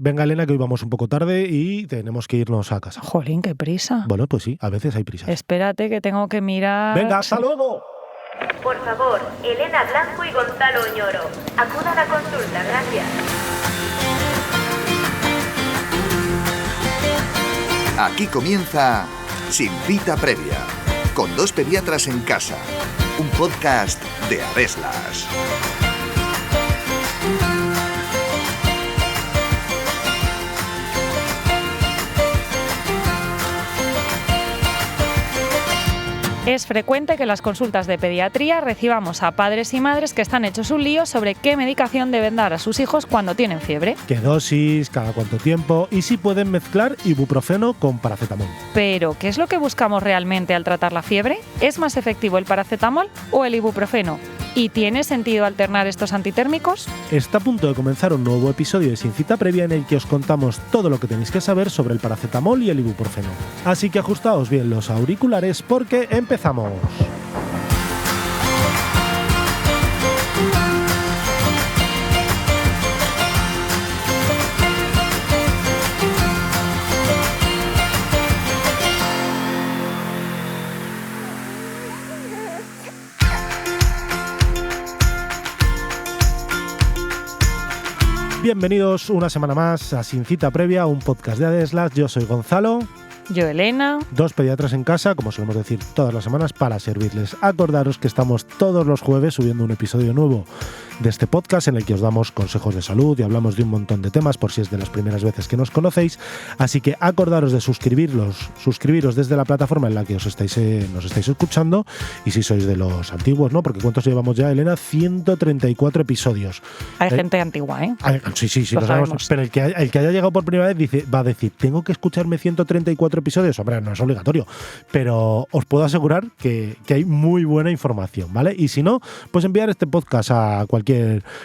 Venga, Elena, que hoy vamos un poco tarde y tenemos que irnos a casa. Jolín, qué prisa. Bueno, pues sí, a veces hay prisa. Espérate que tengo que mirar... ¡Venga, hasta luego! Por favor, Elena Blanco y Gonzalo Oñoro, acudan a consulta, gracias. Aquí comienza Sin Cita Previa, con dos pediatras en casa, un podcast de Adeslas. Es frecuente que en las consultas de pediatría recibamos a padres y madres que están hechos un lío sobre qué medicación deben dar a sus hijos cuando tienen fiebre. ¿Qué dosis, cada cuánto tiempo y si pueden mezclar ibuprofeno con paracetamol? Pero, ¿qué es lo que buscamos realmente al tratar la fiebre? ¿Es más efectivo el paracetamol o el ibuprofeno? ¿Y tiene sentido alternar estos antitérmicos? Está a punto de comenzar un nuevo episodio de Sin Cita Previa en el que os contamos todo lo que tenéis que saber sobre el paracetamol y el ibuprofeno. Así que ajustaos bien los auriculares porque empezamos. Bienvenidos una semana más a Sin Cita Previa, un podcast de Adeslas. Yo soy Gonzalo. Yo, Elena. Dos pediatras en casa, como solemos decir todas las semanas, para servirles. Acordaros que estamos todos los jueves subiendo un episodio nuevo de este podcast en el que os damos consejos de salud y hablamos de un montón de temas por si es de las primeras veces que nos conocéis. Así que acordaros de suscribiros desde la plataforma en la que nos estáis escuchando, y si sois de los antiguos, ¿no? Porque ¿cuántos llevamos ya, Elena? 134 episodios. Hay gente antigua, ¿eh? Sí, lo sabemos. Pero el que haya llegado por primera vez va a decir, ¿tengo que escucharme 134 episodios? Hombre, no es obligatorio, pero os puedo asegurar que hay muy buena información, ¿vale? Y si no, pues enviar este podcast a cualquier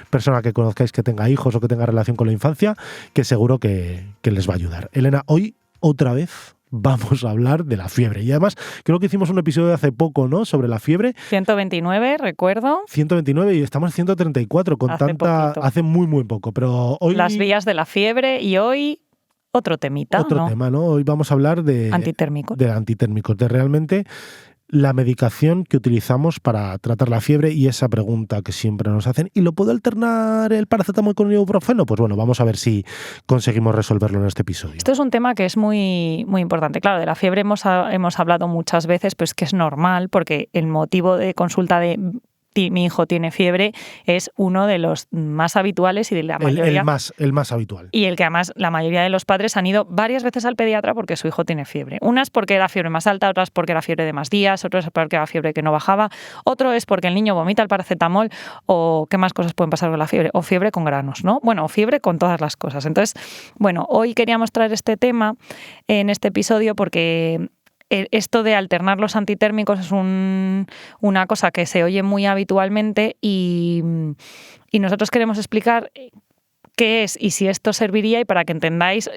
persona que conozcáis que tenga hijos o que tenga relación con la infancia, que seguro que les va a ayudar. Elena, hoy otra vez vamos a hablar de la fiebre. Y además, creo que hicimos un episodio hace poco, ¿no?, sobre la fiebre. 129, recuerdo. 129 y estamos en 134 con hace muy, muy poco. Pero hoy... Las vías de la fiebre y hoy... Otro temita, Otro tema, ¿no? Hoy vamos a hablar de antitérmicos. De realmente la medicación que utilizamos para tratar la fiebre y esa pregunta que siempre nos hacen. ¿Y lo puedo alternar el paracetamol con el ibuprofeno? Pues bueno, vamos a ver si conseguimos resolverlo en este episodio. Esto es un tema que es muy, muy importante. Claro, de la fiebre hemos hablado muchas veces, pues que es normal porque el motivo de consulta de mi hijo tiene fiebre es uno de los más habituales y de la mayoría. El más habitual. Y el que además la mayoría de los padres han ido varias veces al pediatra porque su hijo tiene fiebre. Unas porque era fiebre más alta, otras porque era fiebre de más días, otras porque era fiebre que no bajaba, otro es porque el niño vomita el paracetamol, o qué más cosas pueden pasar con la fiebre, o fiebre con granos, ¿no? Bueno, o fiebre con todas las cosas. Entonces, bueno, hoy queríamos traer este tema en este episodio porque esto de alternar los antitérmicos es una cosa que se oye muy habitualmente y nosotros queremos explicar qué es y si esto serviría, y para que entendáis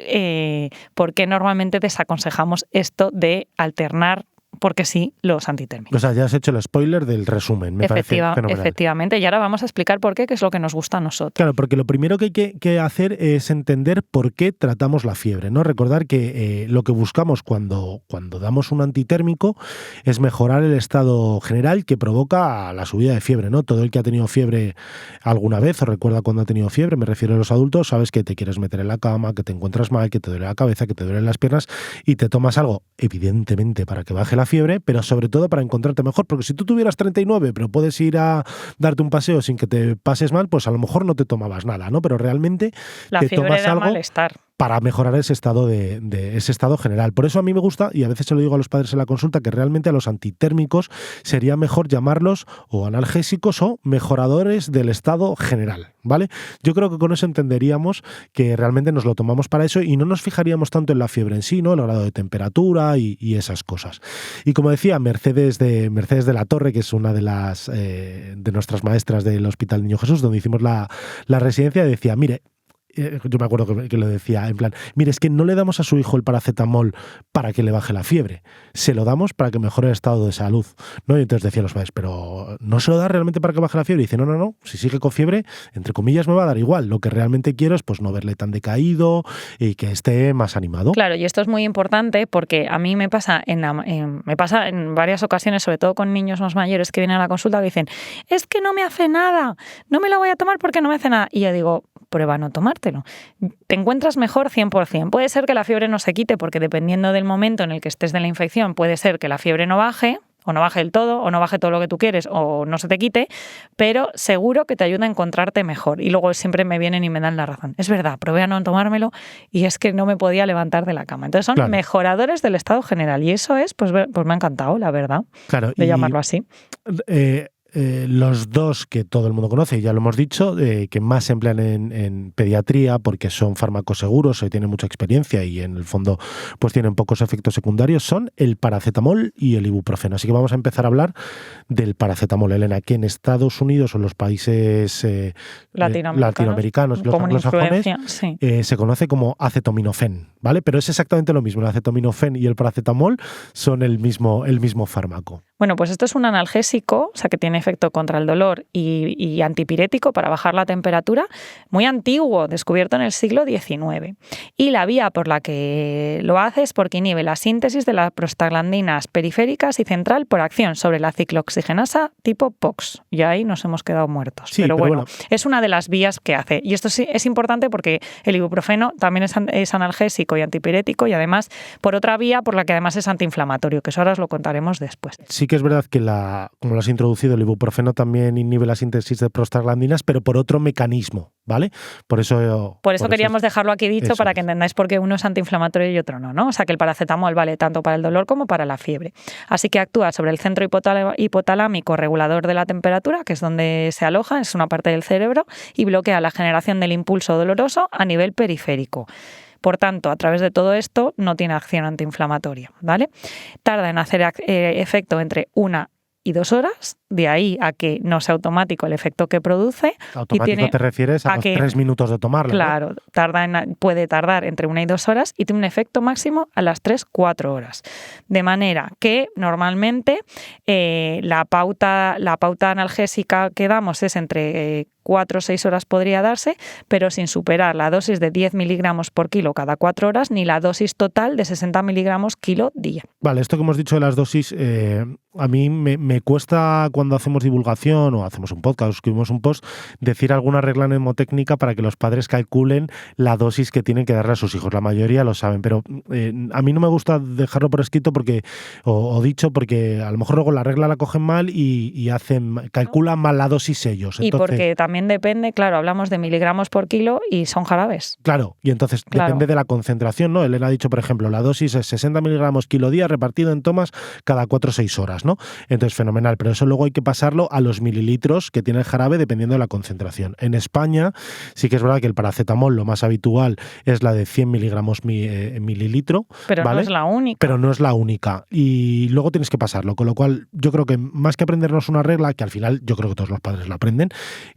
por qué normalmente desaconsejamos esto de alternar, porque sí, los antitérmicos. O sea, ya has hecho el spoiler del resumen, me parece fenomenal. Efectivamente, y ahora vamos a explicar por qué, que es lo que nos gusta a nosotros. Claro, porque lo primero que hay que hacer es entender por qué tratamos la fiebre, ¿no? Recordar que lo que buscamos cuando damos un antitérmico es mejorar el estado general que provoca la subida de fiebre, ¿no? Todo el que ha tenido fiebre alguna vez o recuerda cuando ha tenido fiebre, me refiero a los adultos, sabes que te quieres meter en la cama, que te encuentras mal, que te duele la cabeza, que te duelen las piernas y te tomas algo, evidentemente, para que baje la fiebre, pero sobre todo para encontrarte mejor, porque si tú tuvieras 39 pero puedes ir a darte un paseo sin que te pases mal, pues a lo mejor no te tomabas nada, ¿no? Pero realmente la te fiebre tomas da algo malestar para mejorar ese estado ese estado general. Por eso a mí me gusta, y a veces se lo digo a los padres en la consulta, que realmente a los antitérmicos sería mejor llamarlos o analgésicos o mejoradores del estado general, ¿vale? Yo creo que con eso entenderíamos que realmente nos lo tomamos para eso y no nos fijaríamos tanto en la fiebre en sí, ¿no? El grado de temperatura y esas cosas. Y como decía, Mercedes de la Torre, que es una de de nuestras maestras del Hospital Niño Jesús, donde hicimos la residencia, decía, mire, yo me acuerdo que le decía, en plan, mire, es que no le damos a su hijo el paracetamol para que le baje la fiebre, se lo damos para que mejore el estado de salud, ¿no? Y entonces decían los padres, pero ¿no se lo da realmente para que baje la fiebre? Y dice, no, si sigue con fiebre, entre comillas, me va a dar igual. Lo que realmente quiero es pues no verle tan decaído y que esté más animado. Claro, y esto es muy importante porque a mí me pasa en varias ocasiones, sobre todo con niños más mayores que vienen a la consulta, que dicen, es que no me hace nada, no me la voy a tomar porque no me hace nada. Y yo digo, prueba a no tomártelo. Te encuentras mejor 100%. Puede ser que la fiebre no se quite porque dependiendo del momento en el que estés de la infección, puede ser que la fiebre no baje, o no baje del todo, o no baje todo lo que tú quieres, o no se te quite, pero seguro que te ayuda a encontrarte mejor. Y luego siempre me vienen y me dan la razón. Es verdad, probé a no tomármelo y es que no me podía levantar de la cama. Entonces son mejoradores del estado general y eso es, pues me ha encantado, la verdad, de llamarlo así. Los dos que todo el mundo conoce, y ya lo hemos dicho, que más se emplean en pediatría porque son fármacos seguros y tienen mucha experiencia y en el fondo pues tienen pocos efectos secundarios, son el paracetamol y el ibuprofeno. Así que vamos a empezar a hablar del paracetamol, Elena, que en Estados Unidos o en los países latinoamericanos, los anglosajones, se conoce como acetaminofén, ¿vale? Pero es exactamente lo mismo, el acetaminofén y el paracetamol son el mismo fármaco. Bueno, pues esto es un analgésico, o sea que tiene efecto contra el dolor y antipirético para bajar la temperatura, muy antiguo, descubierto en el siglo XIX. Y la vía por la que lo hace es porque inhibe la síntesis de las prostaglandinas periféricas y central por acción sobre la ciclooxigenasa tipo POX. Y ahí nos hemos quedado muertos. Sí, pero bueno, es una de las vías que hace. Y esto sí es importante porque el ibuprofeno también es analgésico y antipirético y además por otra vía por la que además es antiinflamatorio, que eso ahora os lo contaremos después. Sí que es verdad que como lo has introducido, el ibuprofeno también inhibe la síntesis de prostaglandinas, pero por otro mecanismo, ¿vale? Por eso queríamos dejarlo aquí dicho para que entendáis por qué uno es antiinflamatorio y otro no, ¿no? O sea que el paracetamol vale tanto para el dolor como para la fiebre. Así que actúa sobre el centro hipotalámico regulador de la temperatura, que es donde se aloja, es una parte del cerebro, y bloquea la generación del impulso doloroso a nivel periférico. Por tanto, a través de todo esto no tiene acción antiinflamatoria, ¿vale? Tarda en hacer efecto entre 1 y 2 horas, de ahí a que no sea automático el efecto que produce. Automático te refieres a los 3 minutos de tomarlo. Claro, ¿no? Puede tardar entre 1 y 2 horas y tiene un efecto máximo a las 3-4 horas. De manera que normalmente la pauta analgésica que damos es entre 4 o 6 horas podría darse, pero sin superar la dosis de 10 miligramos por kilo cada 4 horas ni la dosis total de 60 miligramos kilo día. Vale, esto que hemos dicho de las dosis, a mí me cuesta cuando hacemos divulgación o hacemos un podcast o escribimos un post decir alguna regla mnemotécnica para que los padres calculen la dosis que tienen que darle a sus hijos. La mayoría lo saben, pero a mí no me gusta dejarlo por escrito o dicho porque a lo mejor luego la regla la cogen mal y calculan mal la dosis ellos. Y porque también depende, claro, hablamos de miligramos por kilo y son jarabes. Claro, y entonces depende de la concentración, ¿no? Elena ha dicho, por ejemplo, la dosis es 60 miligramos kilo día repartido en tomas cada 4 o 6 horas, ¿no? Entonces, fenomenal, pero eso luego hay que pasarlo a los mililitros que tiene el jarabe dependiendo de la concentración. En España sí que es verdad que el paracetamol, lo más habitual es la de 100 miligramos mililitro. Pero ¿vale? no es la única. Pero no es la única. Y luego tienes que pasarlo, con lo cual yo creo que más que aprendernos una regla, que al final yo creo que todos los padres la aprenden,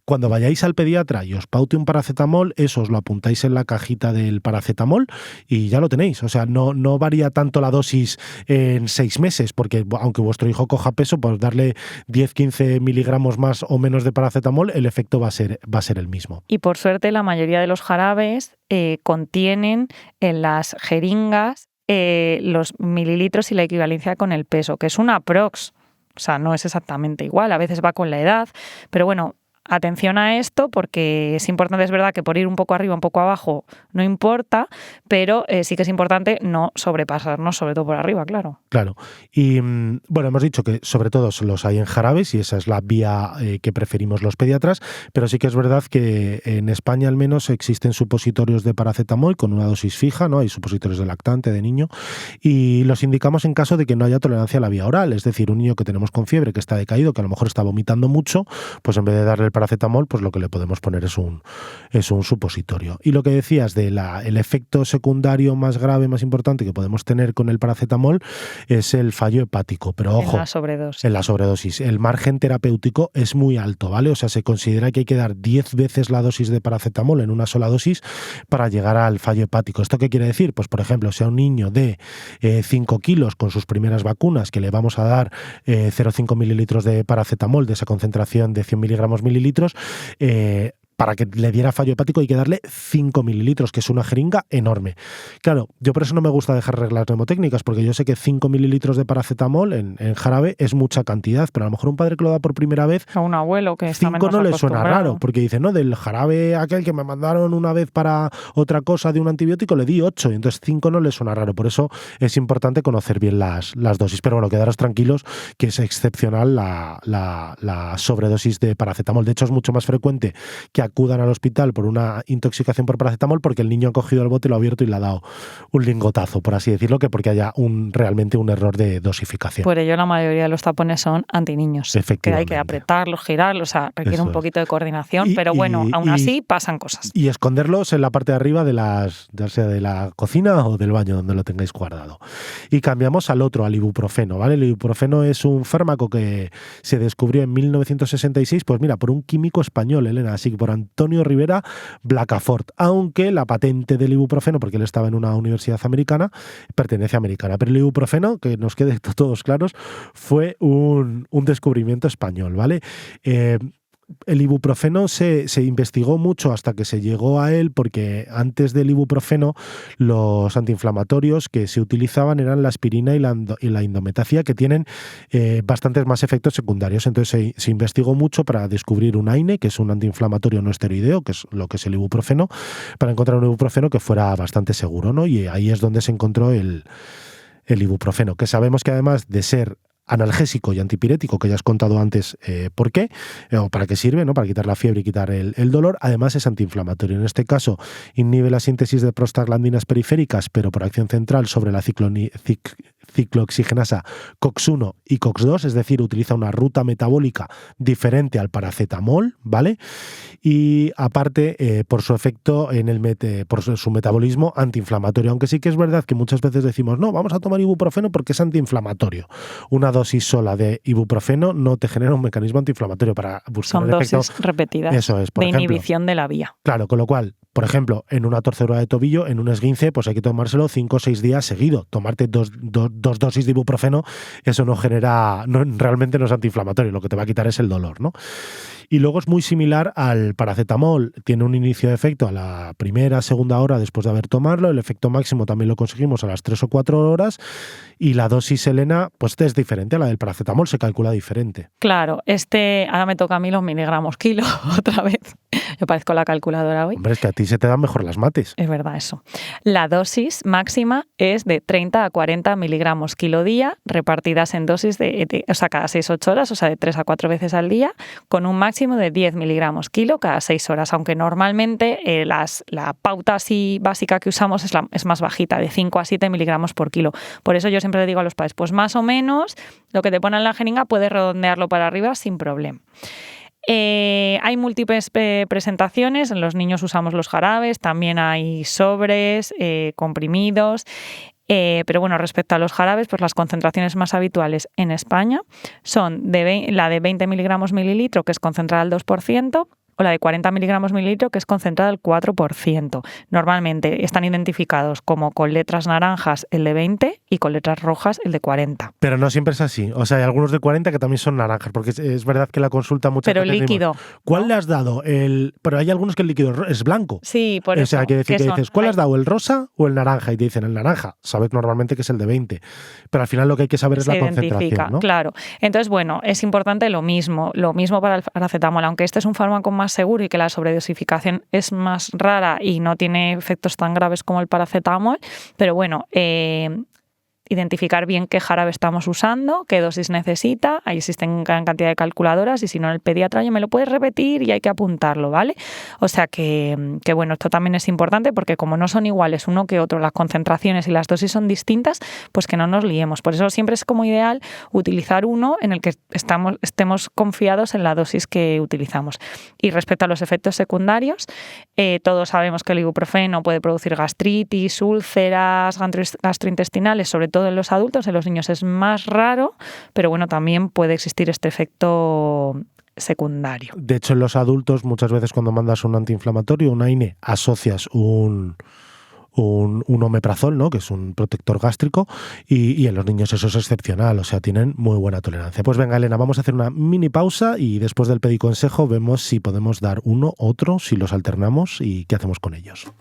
cuando vayáis al pediatra y os paute un paracetamol, eso os lo apuntáis en la cajita del paracetamol y ya lo tenéis. O sea, no varía tanto la dosis en 6 meses, porque aunque vuestro hijo coja peso, pues darle 10-15 miligramos más o menos de paracetamol, el efecto va a ser el mismo. Y por suerte la mayoría de los jarabes contienen en las jeringas los mililitros y la equivalencia con el peso, que es una aprox. O sea, no es exactamente igual, a veces va con la edad, pero bueno, atención a esto porque es importante, es verdad que por ir un poco arriba, un poco abajo no importa, pero sí que es importante no sobrepasarnos, sobre todo por arriba, claro. Claro. Y bueno, hemos dicho que sobre todo los hay en jarabes y esa es la vía que preferimos los pediatras, pero sí que es verdad que en España al menos existen supositorios de paracetamol con una dosis fija, ¿no? Hay supositorios de lactante, de niño, y los indicamos en caso de que no haya tolerancia a la vía oral, es decir, un niño que tenemos con fiebre, que está decaído, que a lo mejor está vomitando mucho, pues en vez de darle el paracetamol, pues lo que le podemos poner es un supositorio. Y lo que decías de el efecto secundario más grave, más importante que podemos tener con el paracetamol es el fallo hepático. Pero ojo, en la sobredosis. El margen terapéutico es muy alto, ¿vale? O sea, se considera que hay que dar 10 veces la dosis de paracetamol en una sola dosis para llegar al fallo hepático. ¿Esto qué quiere decir? Pues, por ejemplo, si a un niño de 5 kilos con sus primeras vacunas, que le vamos a dar 0,5 mililitros de paracetamol de esa concentración de 100 mililitros, para que le diera fallo hepático hay que darle 5 mililitros, que es una jeringa enorme. Claro, yo por eso no me gusta dejar reglas mnemotécnicas, porque yo sé que 5 mililitros de paracetamol en jarabe es mucha cantidad, pero a lo mejor un padre que lo da por primera vez, a un abuelo que está 5 no le suena raro, porque dice, no, del jarabe aquel que me mandaron una vez para otra cosa de un antibiótico le di 8, y entonces 5 no le suena raro. Por eso es importante conocer bien las dosis. Pero bueno, quedaros tranquilos que es excepcional la sobredosis de paracetamol. De hecho, es mucho más frecuente que acudan al hospital por una intoxicación por paracetamol porque el niño ha cogido el bote, lo ha abierto y le ha dado un lingotazo, por así decirlo, que porque haya realmente un error de dosificación. Por ello la mayoría de los tapones son antiniños, que hay que apretarlos, girarlos, o sea, requiere un poquito de coordinación, pero bueno, aún así pasan cosas. Y esconderlos en la parte de arriba ya sea de la cocina o del baño, donde lo tengáis guardado. Y cambiamos al ibuprofeno, ¿vale? El ibuprofeno es un fármaco que se descubrió en 1966, pues mira, por un químico español, Elena, así que por Antonio Rivera Blacafort, aunque la patente del ibuprofeno, porque él estaba en una universidad americana, pertenece a americana, pero el ibuprofeno, que nos quede todos claros, fue un descubrimiento español, ¿vale? El ibuprofeno se investigó mucho hasta que se llegó a él, porque antes del ibuprofeno los antiinflamatorios que se utilizaban eran la aspirina y la indometacía, que tienen bastantes más efectos secundarios. Entonces se investigó mucho para descubrir un AINE, que es un antiinflamatorio no esteroideo, que es lo que es el ibuprofeno, para encontrar un ibuprofeno que fuera bastante seguro, ¿no? Y ahí es donde se encontró el ibuprofeno, que sabemos que además de ser analgésico y antipirético, que ya has contado antes por qué, o para qué sirve, ¿no? Para quitar la fiebre y quitar el dolor. Además es antiinflamatorio. En este caso inhibe la síntesis de prostaglandinas periféricas, pero por acción central sobre la ciclooxigenasa COX-1 y COX-2, es decir, utiliza una ruta metabólica diferente al paracetamol, ¿vale? Y aparte, por su efecto por su metabolismo antiinflamatorio, aunque sí que es verdad que muchas veces decimos, no, vamos a tomar ibuprofeno porque es antiinflamatorio. Una dosis sola de ibuprofeno no te genera un mecanismo antiinflamatorio para buscar el efecto. Son dosis repetidas, eso es, por ejemplo, inhibición de la vía. Claro, con lo cual, por ejemplo, en una torcedura de tobillo, en un esguince, pues hay que tomárselo 5 o 6 días seguido. Tomarte dos dosis de ibuprofeno, eso realmente no es antiinflamatorio, lo que te va a quitar es el dolor, ¿no? Y luego es muy similar al paracetamol, tiene un inicio de efecto a la primera, segunda hora después de haber tomarlo, el efecto máximo también lo conseguimos a las 3 o 4 horas, y la dosis, Elena, pues es diferente a la del paracetamol, se calcula diferente. Claro, ahora me toca a mí los miligramos kilo otra vez. Yo parezco la calculadora hoy. Hombre, es que a ti se te dan mejor las mates. Es verdad eso. La dosis máxima es de 30 a 40 miligramos kilo día, repartidas en dosis o sea, cada 6-8 horas, o sea, de 3 a 4 veces al día, con un máximo de 10 miligramos kilo cada 6 horas, aunque normalmente la pauta así básica que usamos es más bajita, de 5 a 7 miligramos por kilo. Por eso yo siempre le digo a los padres, pues más o menos lo que te ponen en la jeringa puedes redondearlo para arriba sin problema. Hay múltiples presentaciones, en los niños usamos los jarabes, también hay sobres, comprimidos, pero bueno, respecto a los jarabes, pues las concentraciones más habituales en España son la de 20 miligramos mililitro, que es concentrada al 2%, o la de 40 miligramos mililitro, que es concentrada al 4%. Normalmente están identificados como con letras naranjas el de 20 y con letras rojas el de 40. Pero no siempre es así. O sea, hay algunos de 40 que también son naranjas, porque es verdad que la consulta muchas veces... Pero líquido. Decimos, ¿cuál le has dado? Pero hay algunos que el líquido es blanco. Sí, por eso. O sea, quiere decir que dices, ¿cuál has dado? ¿El rosa o el naranja? Y te dicen el naranja. Sabes normalmente que es el de 20. Pero al final lo que hay que saber es la concentración, ¿no? Claro. Entonces, bueno, es importante lo mismo para el paracetamol, aunque este es un fármaco más seguro y que la sobredosificación es más rara y no tiene efectos tan graves como el paracetamol, pero bueno, identificar bien qué jarabe estamos usando, qué dosis necesita. Ahí existen gran cantidad de calculadoras y si no el pediatra ya me lo puedes repetir y hay que apuntarlo, ¿vale? O sea que bueno, esto también es importante porque como no son iguales uno que otro, las concentraciones y las dosis son distintas, pues que no nos liemos. Por eso siempre es como ideal utilizar uno en el que estemos confiados en la dosis que utilizamos. Y respecto a los efectos secundarios, todos sabemos que el ibuprofeno puede producir gastritis, úlceras, gastrointestinales, sobre todo en los adultos. En los niños es más raro, pero bueno, también puede existir este efecto secundario. De hecho, en los adultos muchas veces cuando mandas un antiinflamatorio, un AINE, asocias un omeprazol, ¿no? Que es un protector gástrico, y en los niños eso es excepcional, o sea, tienen muy buena tolerancia. Pues venga, Elena, vamos a hacer una mini pausa y después del pediconsejo vemos si podemos dar uno, otro, si los alternamos y qué hacemos con ellos.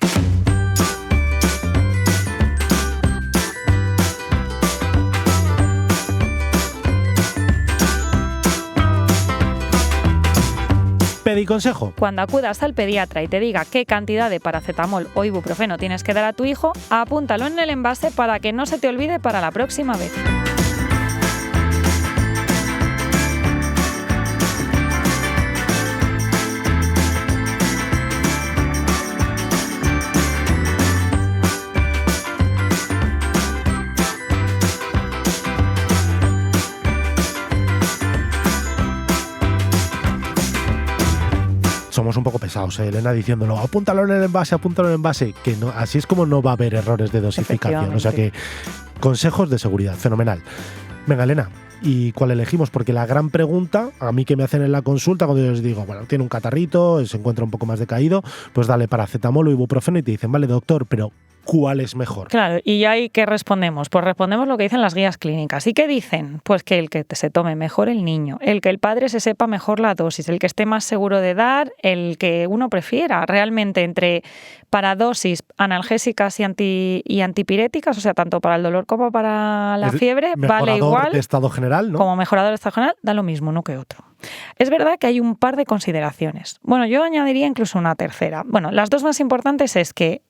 Pediconsejo. Cuando acudas al pediatra y te diga qué cantidad de paracetamol o ibuprofeno tienes que dar a tu hijo, apúntalo en el envase para que no se te olvide para la próxima vez. Somos un poco pesados, Elena, diciéndolo, apúntalo en el envase, que no, así es como no va a haber errores de dosificación. O sea que, consejos de seguridad, fenomenal. Venga, Elena, ¿y cuál elegimos? Porque la gran pregunta, a mí que me hacen en la consulta, cuando yo les digo, bueno, tiene un catarrito, se encuentra un poco más decaído, pues dale paracetamol o ibuprofeno y te dicen, vale, doctor, pero ¿cuál es mejor? Claro, ¿y ahí qué respondemos? Pues respondemos lo que dicen las guías clínicas. ¿Y qué dicen? Pues que el que se tome mejor el niño, el que el padre se sepa mejor la dosis, el que esté más seguro de dar, el que uno prefiera. Realmente entre para dosis analgésicas y antipiréticas, o sea, tanto para el dolor como para la fiebre, vale igual. De estado general, ¿no? Como mejorador de estado general, da lo mismo uno que otro. Es verdad que hay un par de consideraciones. Bueno, yo añadiría incluso una tercera. Bueno, las dos más importantes es que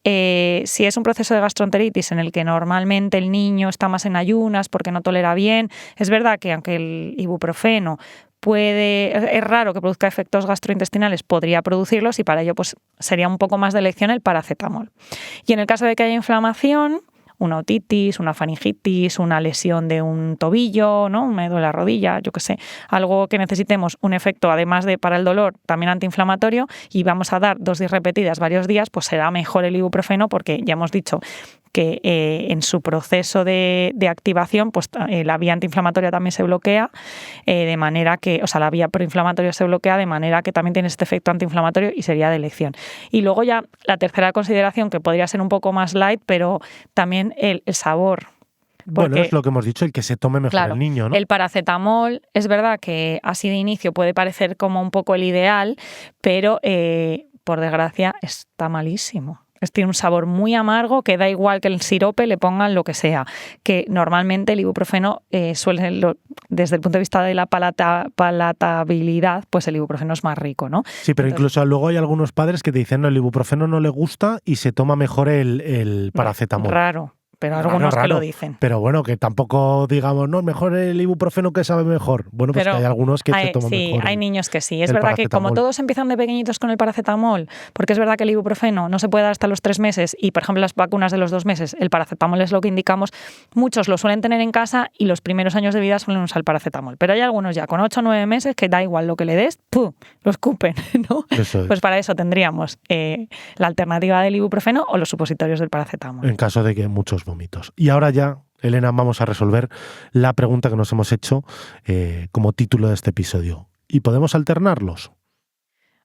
si es un proceso de gastroenteritis en el que normalmente el niño está más en ayunas porque no tolera bien, es verdad que aunque el ibuprofeno es raro que produzca efectos gastrointestinales, podría producirlos y para ello pues sería un poco más de elección el paracetamol. Y en el caso de que haya inflamación, una otitis, una faringitis, una lesión de un tobillo, ¿no? Me duele la rodilla, yo qué sé, algo que necesitemos un efecto, además de para el dolor, también antiinflamatorio, y vamos a dar dosis repetidas varios días, pues será mejor el ibuprofeno porque ya hemos dicho que en su proceso de activación, pues la vía antiinflamatoria también se bloquea, de manera que, o sea, la vía proinflamatoria se bloquea de manera que también tiene este efecto antiinflamatorio y sería de elección. Y luego ya la tercera consideración, que podría ser un poco más light, pero también el sabor. Bueno, es lo que hemos dicho, el que se tome mejor, claro, el niño, ¿no? El paracetamol, es verdad que así de inicio puede parecer como un poco el ideal, pero por desgracia está malísimo. Tiene un sabor muy amargo que da igual que el sirope le pongan lo que sea, que normalmente el ibuprofeno suele, desde el punto de vista de la palatabilidad, pues el ibuprofeno es más rico, ¿no? Sí, pero entonces, incluso luego hay algunos padres que te dicen, no, el ibuprofeno no le gusta y se toma mejor el paracetamol. Raro. Pero algunos raro, que lo dicen. Pero bueno, que tampoco digamos, no, mejor el ibuprofeno que sabe mejor. Bueno, pues que hay algunos que se toman mejor. Sí, hay niños que sí. Es verdad que como todos empiezan de pequeñitos con el paracetamol, porque es verdad que el ibuprofeno no se puede dar hasta los 3 meses y, por ejemplo, las vacunas de los 2 meses, el paracetamol es lo que indicamos, muchos lo suelen tener en casa y los primeros años de vida suelen usar el paracetamol. Pero hay algunos ya con 8 o 9 meses que da igual lo que le des, ¡pum!, lo escupen, ¿no? Eso es. Pues para eso tendríamos la alternativa del ibuprofeno o los supositorios del paracetamol. En caso de que muchos vómitos. Y ahora ya, Elena, vamos a resolver la pregunta que nos hemos hecho como título de este episodio. ¿Y podemos alternarlos?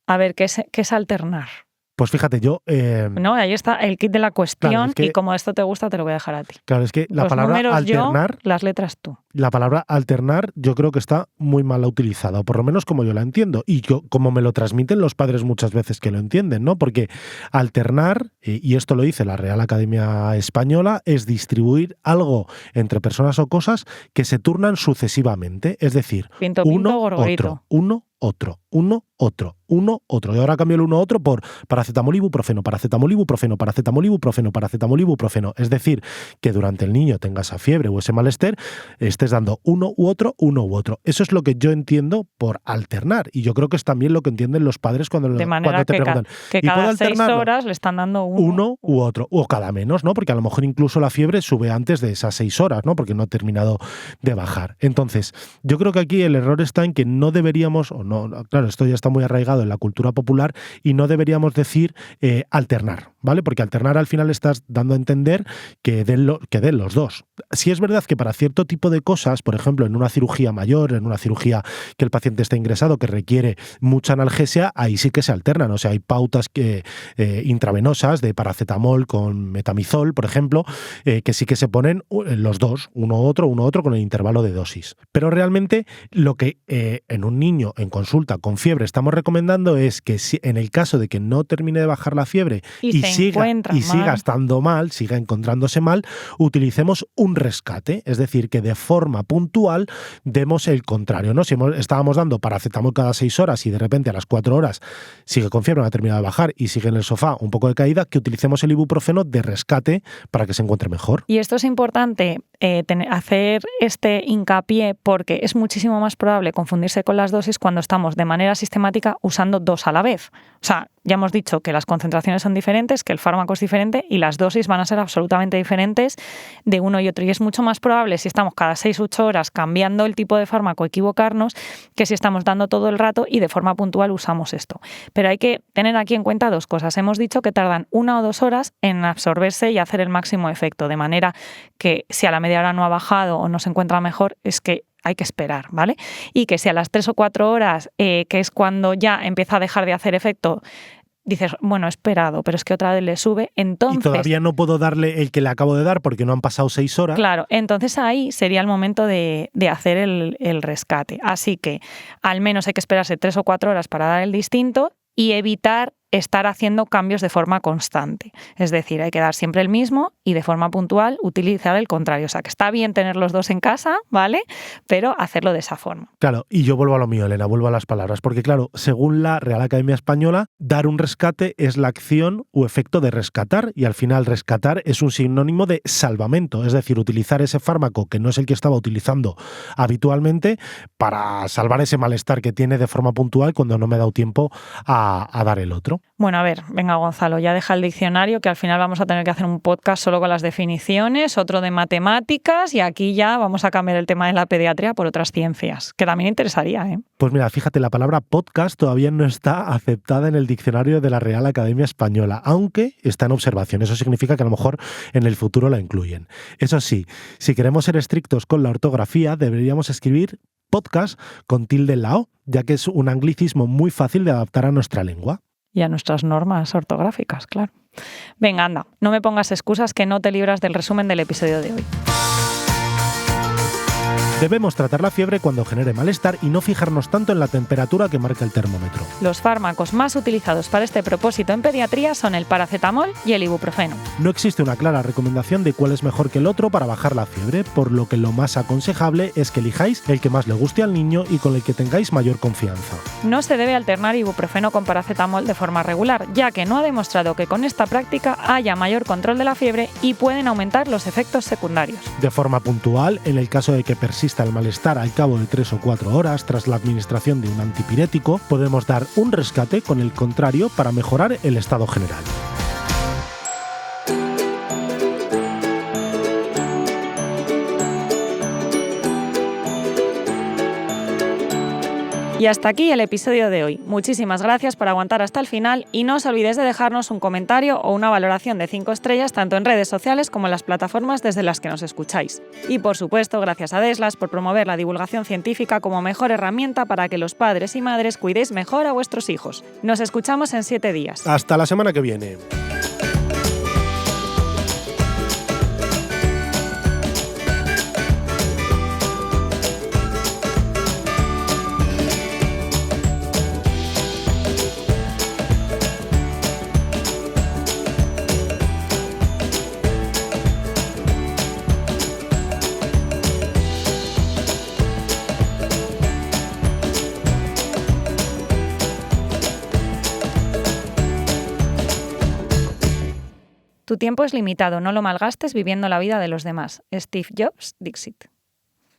A ver, ¿qué es alternar? Pues fíjate, yo... no, ahí está el kit de la cuestión, claro, es que, y como esto te gusta, te lo voy a dejar a ti. Claro, es que la palabra alternar... Yo, las letras tú. la palabra alternar yo creo que está muy mal utilizada, o por lo menos como yo la entiendo, y como me lo transmiten los padres muchas veces que lo entienden, ¿no? Porque alternar, y esto lo dice la Real Academia Española, es distribuir algo entre personas o cosas que se turnan sucesivamente, es decir, uno, otro, uno, otro, uno, otro, uno, otro. Y ahora cambio el uno otro por paracetamol, ibuprofeno, paracetamol, ibuprofeno, paracetamol, ibuprofeno, paracetamol, ibuprofeno. Es decir, que durante el niño tenga esa fiebre o ese malestar, estés dando uno u otro, uno u otro. Eso es lo que yo entiendo por alternar. Y yo creo que es también lo que entienden los padres cuando te preguntan. Que cada 6 horas le están dando uno u otro. O cada menos, ¿no? Porque a lo mejor incluso la fiebre sube antes de esas 6 horas, ¿no? Porque no ha terminado de bajar. Entonces, yo creo que aquí el error está en que no deberíamos, o no, claro, esto ya está muy arraigado en la cultura popular, y no deberíamos decir alternar, ¿vale? Porque alternar al final estás dando a entender que den los dos. Si es verdad que para cierto tipo de cosas, por ejemplo, en una cirugía mayor, en una cirugía que el paciente está ingresado, que requiere mucha analgesia, ahí sí que se alternan. O sea, hay pautas intravenosas de paracetamol con metamizol, por ejemplo, que sí que se ponen los dos, uno otro, con el intervalo de dosis. Pero realmente lo que en un niño en consulta con fiebre estamos recomendando es que si, en el caso de que no termine de bajar la fiebre y siga estando mal, siga encontrándose mal, utilicemos un rescate, es decir, que de forma puntual demos el contrario, ¿no? Si estábamos dando paracetamol cada 6 horas y de repente a las 4 horas sigue con fiebre, no ha terminado de bajar y sigue en el sofá un poco de caída, que utilicemos el ibuprofeno de rescate para que se encuentre mejor. Y esto es importante hacer este hincapié porque es muchísimo más probable confundirse con las dosis cuando estamos de manera sistemática usando 2 a la vez. O sea, ya hemos dicho que las concentraciones son diferentes, que el fármaco es diferente y las dosis van a ser absolutamente diferentes de uno y otro. Y es mucho más probable, si estamos cada 6-8 horas cambiando el tipo de fármaco, equivocarnos, que si estamos dando todo el rato y de forma puntual usamos esto. Pero hay que tener aquí en cuenta 2 cosas. Hemos dicho que tardan 1 o 2 horas en absorberse y hacer el máximo efecto, de manera que si a la media hora no ha bajado o no se encuentra mejor, es que hay que esperar, ¿vale? Y que si a las 3 o 4 horas, que es cuando ya empieza a dejar de hacer efecto, dices, bueno, he esperado, pero es que otra vez le sube, entonces... Y todavía no puedo darle el que le acabo de dar porque no han pasado 6 horas. Claro, entonces ahí sería el momento de hacer el rescate. Así que al menos hay que esperarse 3 o 4 horas para dar el distinto y evitar estar haciendo cambios de forma constante. Es decir, hay que dar siempre el mismo y de forma puntual utilizar el contrario. O sea, que está bien tener los dos en casa, ¿vale? Pero hacerlo de esa forma. Claro, y yo vuelvo a lo mío, Elena, vuelvo a las palabras. Porque claro, según la Real Academia Española, dar un rescate es la acción o efecto de rescatar, y al final rescatar es un sinónimo de salvamento. Es decir, utilizar ese fármaco que no es el que estaba utilizando habitualmente para salvar ese malestar que tiene de forma puntual cuando no me he dado tiempo a dar el otro. Bueno, a ver, venga Gonzalo, ya deja el diccionario, que al final vamos a tener que hacer un podcast solo con las definiciones, otro de matemáticas, y aquí ya vamos a cambiar el tema de la pediatría por otras ciencias, que también interesaría, ¿eh? Pues mira, fíjate, la palabra podcast todavía no está aceptada en el diccionario de la Real Academia Española, aunque está en observación. Eso significa que a lo mejor en el futuro la incluyen. Eso sí, si queremos ser estrictos con la ortografía, deberíamos escribir podcast con tilde en la O, ya que es un anglicismo muy fácil de adaptar a nuestra lengua. Y a nuestras normas ortográficas, claro. Venga, anda, no me pongas excusas que no te libras del resumen del episodio de hoy. Debemos tratar la fiebre cuando genere malestar y no fijarnos tanto en la temperatura que marca el termómetro. Los fármacos más utilizados para este propósito en pediatría son el paracetamol y el ibuprofeno. No existe una clara recomendación de cuál es mejor que el otro para bajar la fiebre, por lo que lo más aconsejable es que elijáis el que más le guste al niño y con el que tengáis mayor confianza. No se debe alternar ibuprofeno con paracetamol de forma regular, ya que no ha demostrado que con esta práctica haya mayor control de la fiebre y pueden aumentar los efectos secundarios. De forma puntual, en el caso de que persista el malestar al cabo de 3 o 4 horas tras la administración de un antipirético, podemos dar un rescate con el contrario para mejorar el estado general. Y hasta aquí el episodio de hoy. Muchísimas gracias por aguantar hasta el final y no os olvidéis de dejarnos un comentario o una valoración de 5 estrellas tanto en redes sociales como en las plataformas desde las que nos escucháis. Y por supuesto, gracias a Deslas por promover la divulgación científica como mejor herramienta para que los padres y madres cuidéis mejor a vuestros hijos. Nos escuchamos en 7 días. Hasta la semana que viene. Tu tiempo es limitado, no lo malgastes viviendo la vida de los demás. Steve Jobs, Dixit.